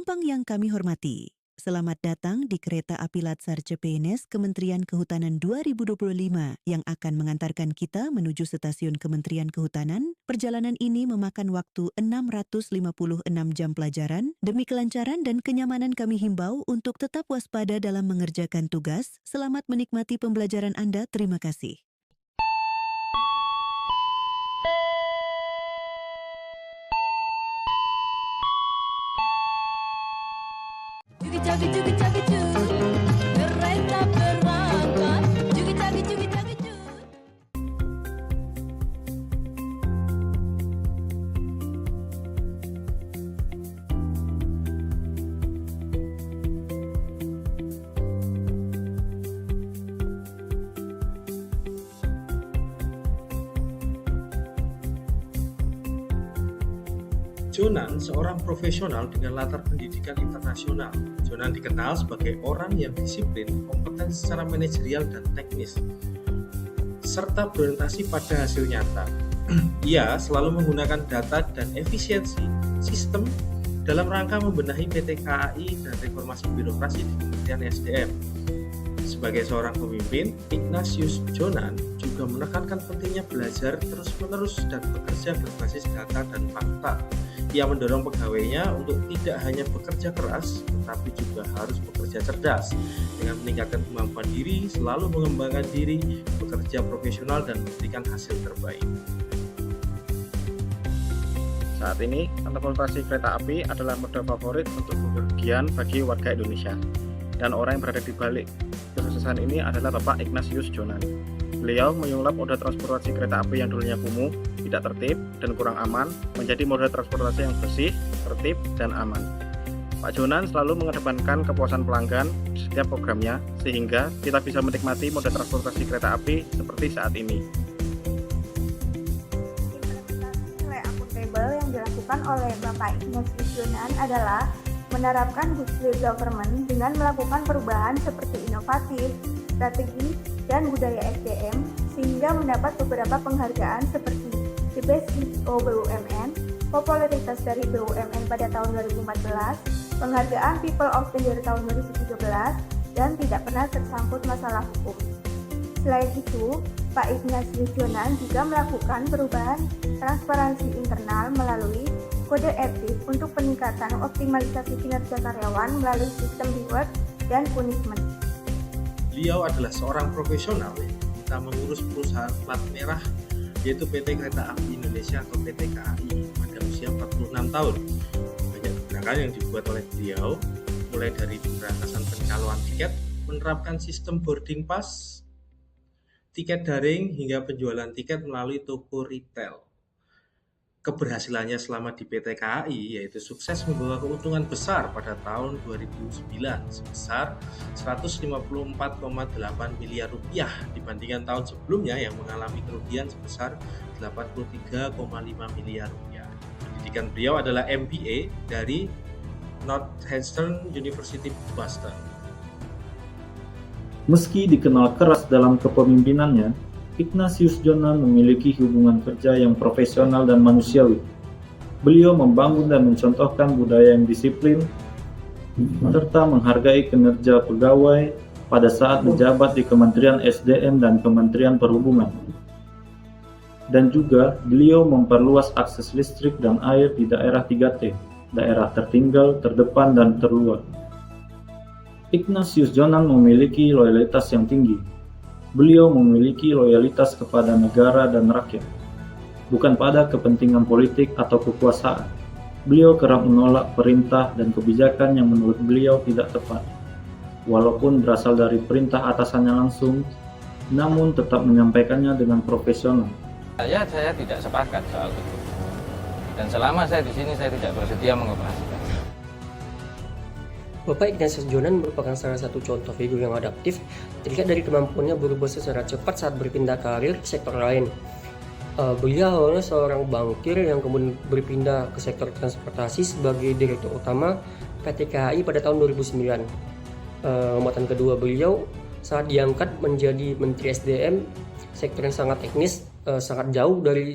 Penumpang yang kami hormati, selamat datang di Kereta Api Latsar CPNS Kementerian Kehutanan 2025 yang akan mengantarkan kita menuju stasiun Kementerian Kehutanan. Perjalanan ini memakan waktu 656 jam pelajaran. Demi kelancaran dan kenyamanan kami himbau untuk tetap waspada dalam mengerjakan tugas. Selamat menikmati pembelajaran Anda. Terima kasih. Kereta berangkat, jugit-jagit. Jonan seorang profesional dengan latar pendidikan internasional. Jonan dikenal sebagai orang yang disiplin, kompeten secara manajerial dan teknis, serta berorientasi pada hasil nyata. Ia selalu menggunakan data dan efisiensi sistem dalam rangka membenahi PT KAI dan reformasi birokrasi di Kementerian SDM. Sebagai seorang pemimpin, Ignatius Jonan juga menekankan pentingnya belajar terus-menerus dan bekerja berbasis data dan fakta. Ia mendorong pegawainya untuk tidak hanya bekerja keras, tetapi juga harus bekerja cerdas dengan meningkatkan kemampuan diri, selalu mengembangkan diri, bekerja profesional dan memberikan hasil terbaik. Saat ini, transportasi kereta api adalah moda favorit untuk bepergian bagi warga Indonesia. Dan orang yang berada di balik kesuksesan ini adalah Bapak Ignatius Jonan. Beliau menyulap moda transportasi kereta api yang dulunya kumuh, tidak tertib, dan kurang aman, menjadi moda transportasi yang bersih, tertib, dan aman. Pak Jonan selalu mengedepankan kepuasan pelanggan di setiap programnya, sehingga kita bisa menikmati moda transportasi kereta api seperti saat ini. Implementasi nilai akuntabel yang dilakukan oleh Bapak Ignatius Jonan adalah menerapkan good will government dengan melakukan perubahan seperti inovatif, strategi, dan budaya SDM sehingga mendapat beberapa penghargaan seperti The Best CEO BUMN, popularitas dari BUMN pada tahun 2014, penghargaan People of the Year tahun 2017, dan tidak pernah tersangkut masalah hukum. Selain itu, Pak Ignatius Jonan juga melakukan perubahan transparansi internal melalui kode etik untuk peningkatan optimalisasi kinerja karyawan melalui sistem reward dan punishment. Beliau adalah seorang profesional yang kita mengurus perusahaan plat merah yaitu PT Kereta Api Indonesia atau PT KAI pada usia 46 tahun. Banyak gebrakan yang dibuat oleh beliau, mulai dari pemberantasan pencalonan tiket, menerapkan sistem boarding pass, tiket daring, hingga penjualan tiket melalui toko retail. Keberhasilannya selama di PT KAI yaitu sukses membawa keuntungan besar pada tahun 2009 sebesar 154,8 miliar rupiah dibandingkan tahun sebelumnya yang mengalami kerugian sebesar 83,5 miliar rupiah. Pendidikan beliau adalah MBA dari Northwestern University Boston. Meski dikenal keras dalam kepemimpinannya, Ignatius Jonan memiliki hubungan kerja yang profesional dan manusiawi. Beliau membangun dan mencontohkan budaya yang disiplin, serta menghargai kinerja pegawai pada saat menjabat di Kementerian SDM dan Kementerian Perhubungan. Dan juga beliau memperluas akses listrik dan air di daerah 3T, daerah tertinggal, terdepan, dan terluar. Ignatius Jonan memiliki loyalitas yang tinggi. Beliau memiliki loyalitas kepada negara dan rakyat, bukan pada kepentingan politik atau kekuasaan. Beliau kerap menolak perintah dan kebijakan yang menurut beliau tidak tepat. Walaupun berasal dari perintah atasannya langsung, namun tetap menyampaikannya dengan profesional. Saya tidak sepakat soal itu. Dan selama saya di sini, saya tidak bersedia mengoperasikan. Bapak Ignatius Jonan merupakan salah satu contoh figur yang adaptif, terlihat dari kemampuannya berubah secara cepat saat berpindah karir ke sektor lain. Beliau awalnya seorang bankir yang kemudian berpindah ke sektor transportasi sebagai direktur utama PT KAI pada tahun 2009. Lompatan kedua beliau saat diangkat menjadi Menteri SDM, sektor yang sangat teknis, sangat jauh dari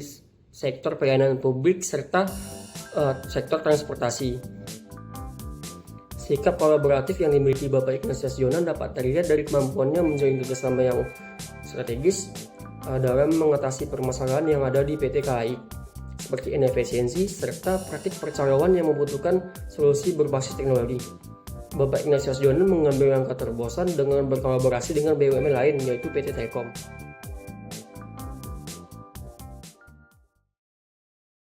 sektor pelayanan publik serta sektor transportasi. Sikap kolaboratif yang dimiliki Bapak Ignatius Jonan dapat terlihat dari kemampuannya menjalin kerjasama yang strategis dalam mengatasi permasalahan yang ada di PT KAI, seperti inefisiensi serta praktik percaloan yang membutuhkan solusi berbasis teknologi. Bapak Ignatius Jonan mengambil langkah terobosan dengan berkolaborasi dengan BUMN lain, yaitu PT Telkom.